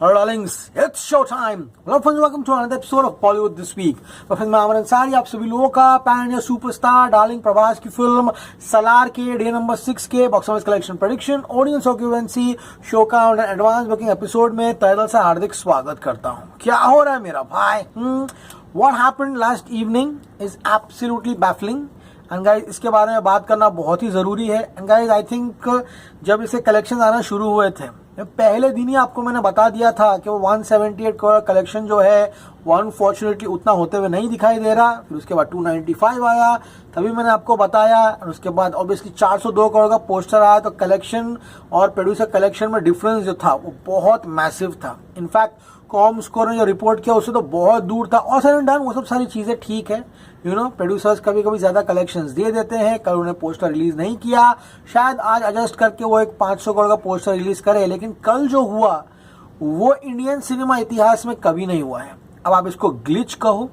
Hello darlings, it's show time. Hello friends, welcome to another episode of Bollywood this week. तो friends मैं अमर अंसारी आप सभी लोगों का pan India superstar darling Prabhas की फिल्म सलार के डे नंबर 6 के box office collection prediction audience occupancy show का एडवांस बुकिंग एपिसोड में तहे दिल से हार्दिक स्वागत करता हूँ। क्या हो रहा है मेरा भाई? What happened last evening is absolutely baffling. And guys इसके बारे में बात करना बहुत ही ज़रूरी है। एंड गाइज आई थिंक जब इसे कलेक्शन आना शुरू हुए थे पहले दिन ही आपको मैंने बता दिया था कि वो 178 करोड़ कलेक्शन जो है वो अनफॉर्चुनेटली उतना होते हुए नहीं दिखाई दे रहा। फिर उसके बाद 295 आया, तभी मैंने आपको बताया। और उसके बाद ऑब्वियसली 402 करोड़ का पोस्टर आया, तो कलेक्शन और प्रोड्यूसर कलेक्शन में डिफरेंस जो था वो बहुत मैसिव था। इनफैक्ट कॉम स्कोर ने जो रिपोर्ट किया उससे तो बहुत दूर था। और सर डन वो सब सारी चीज़ें ठीक है, प्रोड्यूसर्स कभी कभी ज़्यादा कलेक्शंस दे देते हैं। कल उन्हें पोस्टर रिलीज नहीं किया, शायद आज एडजस्ट करके वो एक 500 करोड़ का पोस्टर रिलीज करे। लेकिन कल जो हुआ वो इंडियन सिनेमा इतिहास में कभी नहीं हुआ है। अब आप इसको ग्लिच कहो,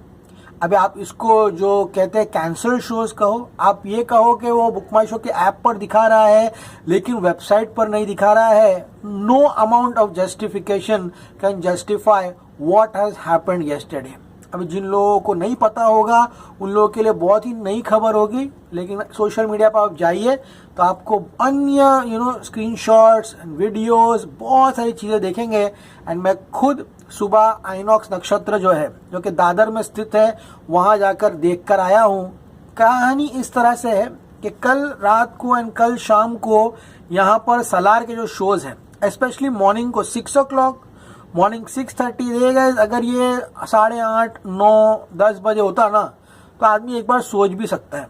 अब आप इसको जो कहते हैं कैंसल शोज कहो, आप ये कहो कि वो बुक माई शो के ऐप पर दिखा रहा है लेकिन वेबसाइट पर नहीं दिखा रहा है। No amount of justification can justify what has happened yesterday. अभी जिन लोगों को नहीं पता होगा उन लोगों के लिए बहुत ही नई खबर होगी, लेकिन सोशल मीडिया पर आप जाइए तो आपको अन्य स्क्रीनशॉट्स वीडियोस बहुत सारी चीज़ें देखेंगे। एंड मैं खुद सुबह आइनॉक्स नक्षत्र जो है जो कि दादर में स्थित है वहाँ जाकर देख कर आया हूँ। कहानी इस तरह से है कि कल रात को एंड कल शाम को यहाँ पर सलार के जो शोज हैं स्पेशली मॉर्निंग को 6 o'clock मॉर्निंग 6:30 रहेगा। अगर ये 8:30, 9, 10 बजे होता ना तो आदमी एक बार सोच भी सकता है।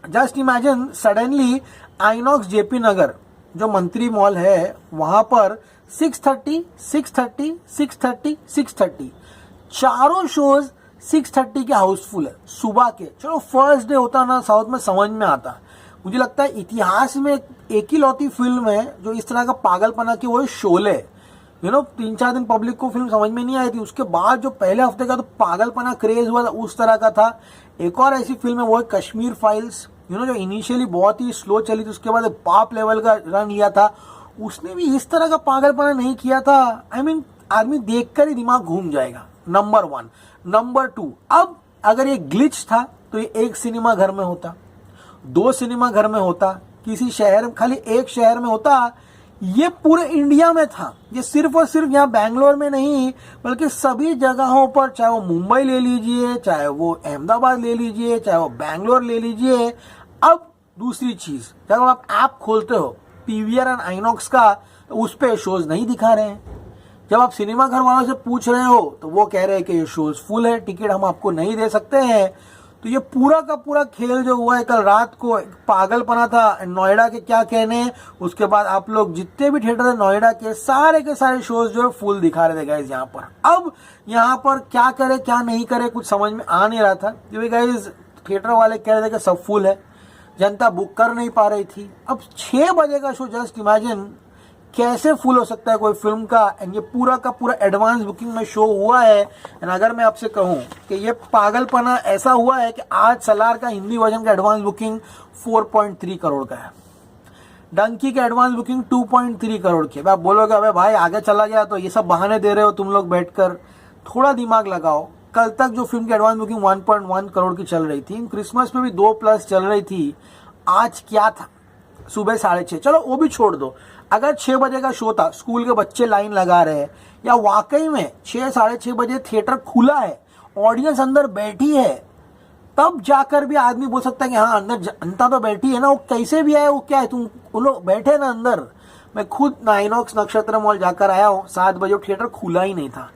Just imagine suddenly Inox JP Nagar जो मंत्री मॉल है वहां पर 6:30, 6:30, 6:30, 6:30 चारों शोज 6:30 के हाउसफुल है सुबह के। चलो फर्स्ट डे होता ना साउथ में समझ में आता। मुझे लगता है इतिहास में एक ही लौती फिल्म है जो इस तरह का पागलपना की, वो है शोले। 3-4 दिन पब्लिक को फिल्म समझ में नहीं आई थी, उसके बाद जो पहले हफ्ते का तो पागलपना क्रेज हुआ उस तरह का था। एक और ऐसी फिल्म है वो है कश्मीर फाइल्स, जो इनिशियली बहुत ही स्लो चली थी, उसके बाद बाप लेवल का रन लिया था। उसने भी इस तरह का पागलपना नहीं किया था। I mean, आदमी देखकर ही दिमाग घूम जाएगा। नंबर 1। नंबर 2, अब अगर ये ग्लिच था तो ये एक सिनेमा घर में होता, 2 सिनेमा घर में होता, किसी शहर खाली एक शहर में होता, ये पूरे इंडिया में था। ये सिर्फ और सिर्फ यहाँ बैंगलोर में नहीं बल्कि सभी जगहों पर, चाहे वो मुंबई ले लीजिए, चाहे वो अहमदाबाद ले लीजिए, चाहे वो बैंगलोर ले लीजिए। अब दूसरी चीज, जब आप ऐप खोलते हो पीवीआर एंड आइनॉक्स का तो उस पे शोज नहीं दिखा रहे हैं। जब आप सिनेमा घर वालों से पूछ रहे हो तो वो कह रहे हैं कि ये शोज फुल है, टिकट हम आपको नहीं दे सकते हैं। तो ये पूरा का पूरा खेल जो हुआ है कल रात को पागलपना था। नोएडा के क्या कहने, उसके बाद आप लोग जितने भी थिएटर है नोएडा के सारे शोज जो है फुल दिखा रहे थे गाइज यहाँ पर। अब यहाँ पर क्या करे क्या नहीं करे कुछ समझ में आ नहीं रहा था, क्योंकि गाइज थिएटर वाले कह रहे थे कि सब फुल है, जनता बुक कर नहीं पा रही थी। अब 6 बजे का शो, जस्ट इमेजिन कैसे फुल हो सकता है कोई फिल्म का। एंड ये पूरा का पूरा एडवांस बुकिंग में शो हुआ है। एंड अगर मैं आपसे कहूं कि ये पागलपना ऐसा हुआ है कि आज सलार का हिंदी वर्जन का एडवांस बुकिंग 4.3 करोड़ का है, डंकी का एडवांस बुकिंग 2.3 करोड़ की। आप बोलोगे अबे भाई आगे चला गया तो ये सब बहाने दे रहे हो तुम लोग बैठकर, थोड़ा दिमाग लगाओ। कल तक जो फिल्म की एडवांस बुकिंग 1.1 करोड़ की चल रही थी, क्रिसमस में भी 2+ चल रही थी। आज क्या था, सुबह 6:30, चलो वो भी छोड़ दो। अगर 6 बजे का शो था, स्कूल के बच्चे लाइन लगा रहे हैं, या वाकई में 6, 6:30 बजे थिएटर खुला है, ऑडियंस अंदर बैठी है, तब जाकर भी आदमी बोल सकता है कि हाँ अंदर जनता तो बैठी है ना। वो कैसे भी आए, वो क्या है, तुम वो लोग बैठे ना अंदर। मैं खुद आइनॉक्स नक्षत्र मॉल जाकर आया हूँ, 7 बजे थिएटर खुला ही नहीं था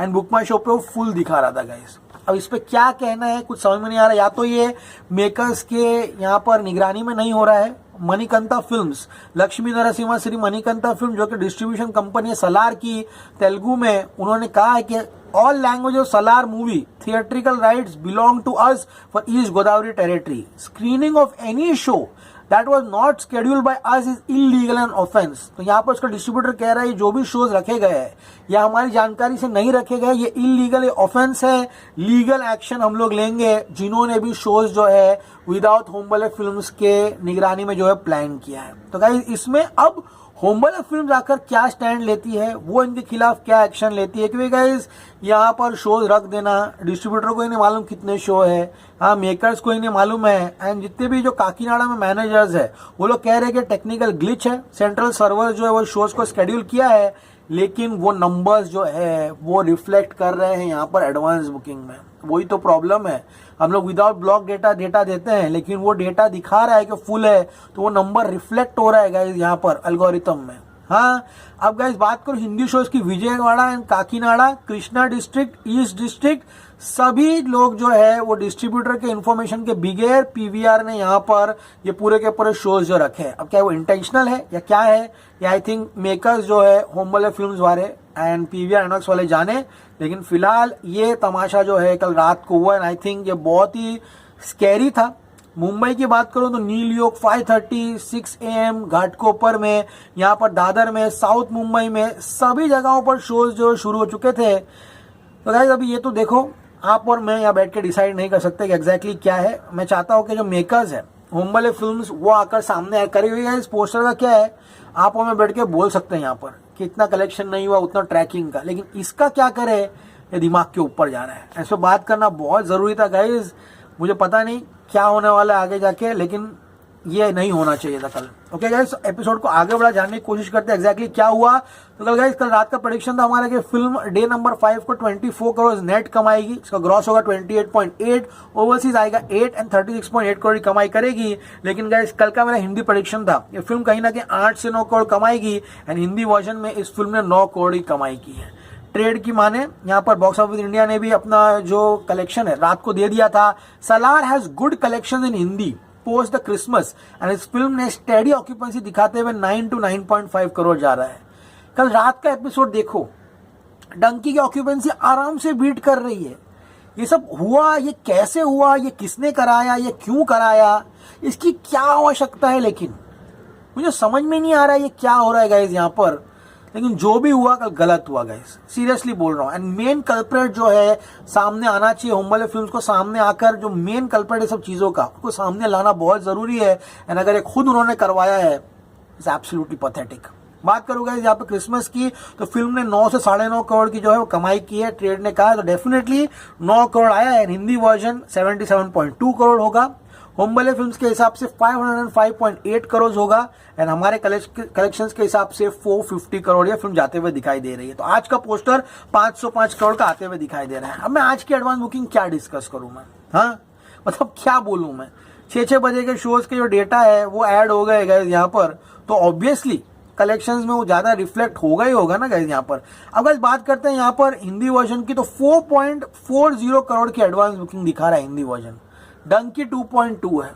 एंड बुक माई शो पे वो फुल दिखा रहा था गाइस। अब इस पे क्या कहना है कुछ समझ में नहीं आ रहा। या तो ये मेकर्स के यहाँ पर निगरानी में नहीं हो रहा है। मणिकंता फिल्म्स, लक्ष्मी नरसिम्हा श्री मणिकंता फिल्म जो कि डिस्ट्रीब्यूशन कंपनी है सलार की तेलुगु में, उन्होंने कहा है कि all language of Salaar movie theatrical rights belong to us for East Godavari territory. Screening of any show that was not scheduled by us is illegal and offense। तो यहाँ पर उसका डिस्ट्रीब्यूटर कह रहा है जो भी शोज रखे गए हैं या हमारी जानकारी से नहीं रखे गए, ये इलीगल ऑफेंस है, लीगल एक्शन हम लोग लेंगे जिन्होंने भी शोज जो है विदाउट होमबले फिल्म्स के निगरानी में जो है प्लान किया है। तो गाइस इसमें अब होम्बले फिल्म आकर क्या स्टैंड लेती है, वो इनके खिलाफ क्या एक्शन लेती है, क्योंकि गाइस यहाँ पर शोज रख देना, डिस्ट्रीब्यूटर को ही नहीं मालूम कितने शो है, हाँ मेकर्स को ही नहीं मालूम है, एंड जितने भी जो काकीनाडा में मैनेजर्स है वो लोग कह रहे हैं कि टेक्निकल ग्लिच है, सेंट्रल सर्वर जो है वो शोज को शेड्यूल किया है, लेकिन वो नंबर्स जो है वो रिफ्लेक्ट कर रहे हैं यहाँ पर एडवांस बुकिंग में। वही तो प्रॉब्लम है, हम लोग विदाउट ब्लॉक डेटा देते हैं, लेकिन वो डेटा दिखा रहा है कि फुल है, तो वो नंबर रिफ्लेक्ट हो रहा है गाइस यहाँ पर एल्गोरिथम में। हाँ, अब गाइस बात करो हिंदी शोज की, Vijayawada and Kakinada, Krishna district, east district, सभी लोग जो है वो डिस्ट्रीब्यूटर के इंफॉर्मेशन के बिगैर पीवीआर ने यहाँ पर ये पूरे के पूरे शोज जो रखे हैं। अब क्या वो इंटेंशनल है या क्या है, या आई थिंक मेकर्स जो है होम्बले फिल्म्स वाले एंड पीवीआर एनॉक्स वाले जाने, लेकिन फिलहाल ये तमाशा जो है कल रात को हुआ, एंड आई थिंक ये बहुत ही स्कैरी था। मुंबई की बात करूं तो नील योग 5:30 6 AM घाटकोपर में, यहाँ पर दादर में, साउथ मुंबई में, सभी जगहों पर शोज जो शुरू हो चुके थे। तो गाइस अभी ये तो देखो, आप और मैं यहाँ बैठ के डिसाइड नहीं कर सकते कि एग्जैक्टली क्या है। मैं चाहता हूँ कि जो मेकर्स है होम्बले फिल्म्स वो आकर सामने करी हुई है, इस पोस्टर का क्या है आप और मैं बैठ के बोल सकते हैं यहाँ पर कि इतना कलेक्शन नहीं हुआ, उतना ट्रैकिंग का, लेकिन इसका क्या करे ये दिमाग के ऊपर जा रहा है। ऐसे बात करना बहुत जरूरी था गाइस, मुझे पता नहीं क्या होने वाला है आगे जाके, लेकिन ये नहीं होना चाहिए था कल। ओके गाइस, एपिसोड को आगे बढ़ा जानने की कोशिश करते हैं एग्जैक्टली क्या हुआ। तो कल गाइस, कल रात का प्रेडिक्शन था हमारा कि फिल्म डे नंबर 5 को 24 करोड़ नेट कमाएगी, इसका ग्रॉस होगा 28.8, ओवरसीज आएगा 8 एंड 36.8 करोड़ की कमाई करेगी। लेकिन गाइस कल का मेरा हिंदी प्रेडिक्शन था ये फिल्म कहीं ना कहीं 8 से 9 करोड़ कमाएगी, एंड हिंदी वर्जन में इस फिल्म ने 9 करोड़ की कमाई की है। ट्रेड की माने यहाँ पर बॉक्स ऑफिस इंडिया ने भी अपना जो कलेक्शन है रात को दे दिया था। Salaar has good collection in Hindi post the Christmas, and इस फिल्म ने स्टेडी ऑक्यूपेंसी दिखाते हुए 9 to 9.5 करोड़ जा रहा है। कल रात का एपिसोड देखो, डंकी की ऑक्यूपेंसी आराम से बीट कर रही है। ये सब हुआ, ये कैसे हुआ, ये किसने कराया, ये क्यों कराया, इसकी क्या आवश्यकता है, लेकिन मुझे समझ में नहीं आ रहा है ये क्या हो रहा है गाइस यहाँ पर। लेकिन जो भी हुआ कल गलत हुआ गाइस, सीरियसली बोल रहा हूँ। एंड मेन कल्प्रेट जो है सामने आना चाहिए, होम्बले फिल्म्स को सामने आकर जो मेन कल्प्रेट है सब चीजों का उसको सामने लाना बहुत जरूरी है। एंड अगर ये खुद उन्होंने करवाया है, इट्स एब्सोल्युटली पैथेटिक। बात करूंगा यहाँ पे क्रिसमस की, तो फिल्म ने 9 से 9.5 करोड़ की जो है वो कमाई की है, ट्रेड ने कहा, तो डेफिनेटली 9 करोड़ आया है। हिंदी वर्जन 77.2 करोड़ होगा, होम्बले फिल्म्स के हिसाब से 505.8 करोड़ होगा, एंड हमारे कलेक्शंस के हिसाब से 450 करोड़ ये फिल्म जाते हुए दिखाई दे रही है। तो आज का पोस्टर 505 करोड़ का आते हुए दिखाई दे रहा है। अब मैं आज की एडवांस बुकिंग क्या डिस्कस करूं मैं, हाँ मतलब क्या बोलूं मैं। 6 बजे के शोज के जो डेटा है वो ऐड हो गए गाइस यहाँ पर, तो ऑब्वियसली कलेक्शंस में वो ज्यादा रिफ्लेक्ट होगा ही होगा ना गाइस यहाँ पर। अब गाइस बात करते हैं यहाँ पर हिंदी वर्जन की, तो 4.40 करोड़ की एडवांस बुकिंग दिखा रहा है हिंदी वर्जन, डंकी 2.2 है।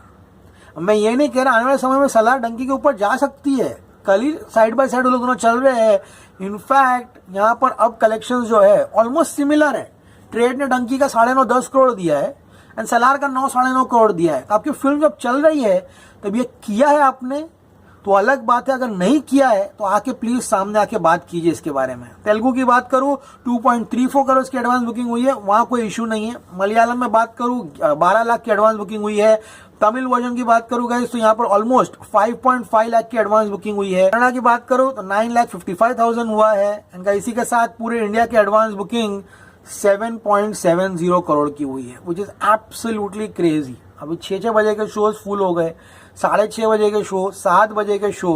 मैं ये नहीं कह रहा आने वाले समय में सलार डंकी के ऊपर जा सकती है, कल ही साइड बाय साइड वो लोग दोनों चल रहे हैं। इनफैक्ट यहाँ पर अब कलेक्शंस जो है ऑलमोस्ट सिमिलर है। ट्रेड ने डंकी का 9.5-10 करोड़ दिया है एंड सलार का 9-9.5 करोड़ दिया है। तो आपकी फिल्म जब चल रही है तब ये किया है आपने तो अलग बात है, अगर नहीं किया है तो आके प्लीज सामने आके बात कीजिए इसके बारे में। तेलुगु की बात करूं 2.34 करोड़ की एडवांस बुकिंग हुई है, वहां कोई इशू नहीं है। मलयालम में बात करूं 12 लाख की एडवांस बुकिंग हुई है। तमिल वर्जन की बात करूं गाइस तो यहाँ पर ऑलमोस्ट 5.5 लाख की एडवांस बुकिंग हुई है। कन्नड़ा की बात करूं तो 9,55,000 हुआ है। एंड इसी के साथ पूरे इंडिया की एडवांस बुकिंग 7.70 करोड़ की हुई है, विच इज एब्सोल्युटली क्रेजी। अभी 6 बजे के शोज फुल हो गए, 6:30 बजे के शो, 7 बजे के शो,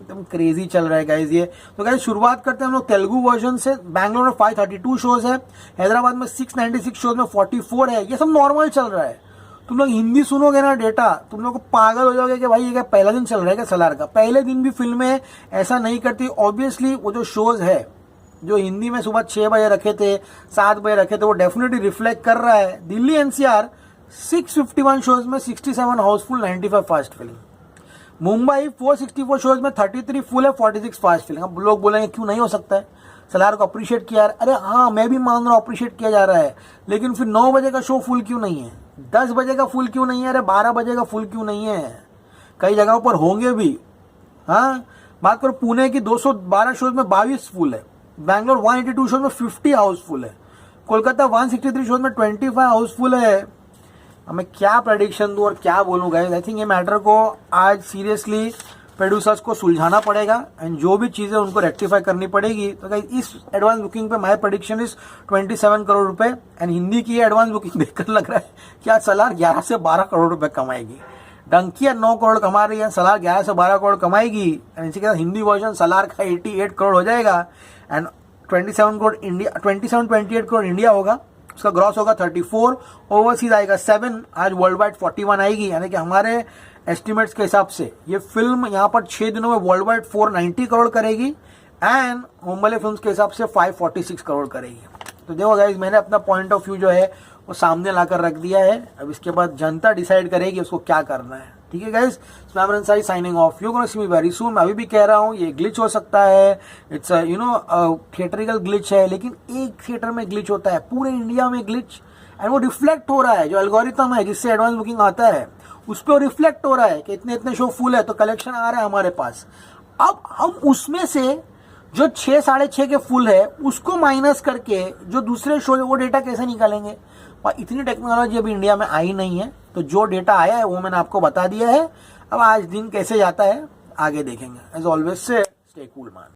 एकदम क्रेजी चल रहा है गाइज ये। तो गाइज शुरुआत करते हैं हम लोग तेलुगु वर्जन से। बैंगलोर में 532 शोज है, हैदराबाद में 696 शोज में 44 है। ये सब नॉर्मल चल रहा है। तुम लोग हिंदी सुनोगे ना डेटा, तुम लोग को पागल हो जाओगे कि भाई ये क्या पहला दिन चल रहा है क्या सलार का। पहले दिन भी फिल्में ऐसा नहीं करती। ऑब्वियसली वो जो शोज है जो हिंदी में सुबह 6 बजे रखे थे, 7 बजे रखे थे, वो डेफिनेटली रिफ्लेक्ट कर रहा है। दिल्ली एनसीआर 651 शोज में 67 Housefull, 95 fast film. Mumbai 464 shows में 33 फुल है, 46 फास्ट फिल्म। अब लोग बोलेंगे क्यों नहीं हो सकता है, सलार को अप्रिशिएट किया। अरे हाँ मैं भी मान रहा हूँ अप्रिशिएट किया जा रहा है, लेकिन फिर 9 बजे का शो फुल क्यों नहीं है, 10 बजे का फुल क्यों नहीं है, अरे 12 बजे का फुल क्यों नहीं है। कई जगहों पर होंगे भी। हाँ बात करो पुणे की 212 शोज में 22 फुल है, बैंगलोर 182 शोज में 50 हाउसफुल है, कोलकाता 163 शोज में 25 हाउसफुल है। अब मैं क्या प्रेडिक्शन दूं और क्या बोलूं गाइस। आई थिंक ये मैटर को आज सीरियसली प्रोड्यूसर्स को सुलझाना पड़ेगा एंड जो भी चीजें उनको रेक्टिफाई करनी पड़ेगी। तो गाइस इस एडवांस बुकिंग पे माय प्रेडिक्शन इज 27 करोड़ रुपए एंड हिंदी की एडवांस बुकिंग देखकर लग रहा है कि आज सलार 11 से 12 करोड़ रुपए कमाएगी। डंकिया 9 करोड़ कमा रही है, सलार 11 से 12 करोड़ कमाएगी एंड इसी के साथ हिंदी वर्जन सलार का 88 करोड़ हो जाएगा एंड 28 करोड़ इंडिया होगा, उसका ग्रॉस होगा 34, ओवरसीज आएगा 7, आज वर्ल्ड वाइड 41 आएगी। यानी कि हमारे एस्टिमेट्स के हिसाब से ये फिल्म यहाँ पर 6 दिनों में वर्ल्ड वाइड 490 करोड़ करेगी एंड होमबले फिल्म्स के हिसाब से 546 करोड़ करेगी। तो देखो गाइस, मैंने अपना पॉइंट ऑफ व्यू जो है वो सामने लाकर रख दिया है। अब इसके बाद जनता डिसाइड करेगी उसको क्या करना है। ठीक है गाइस, मैं Amar Ansari signing off. You gonna see me very soon. मैं अभी भी कह रहा हूँ ये ग्लिच हो सकता है, इट्स थिएटरिकल ग्लिच है, लेकिन एक थिएटर में ग्लिच होता है, पूरे इंडिया में ग्लिच एंड वो रिफ्लेक्ट हो रहा है। जो एल्गोरिथम है जिससे एडवांस बुकिंग आता है उस पर रिफ्लेक्ट हो रहा है कि इतने इतने शो फुल है तो कलेक्शन आ रहा है हमारे पास। अब हम उसमें से जो 6 साढ़े 6 के फुल है उसको माइनस करके जो दूसरे शो है वो डेटा कैसे निकालेंगे। और इतनी टेक्नोलॉजी अभी इंडिया में आई नहीं है, तो जो डेटा आया है वो मैंने आपको बता दिया है। अब आज दिन कैसे जाता है आगे देखेंगे। As always say stay cool man.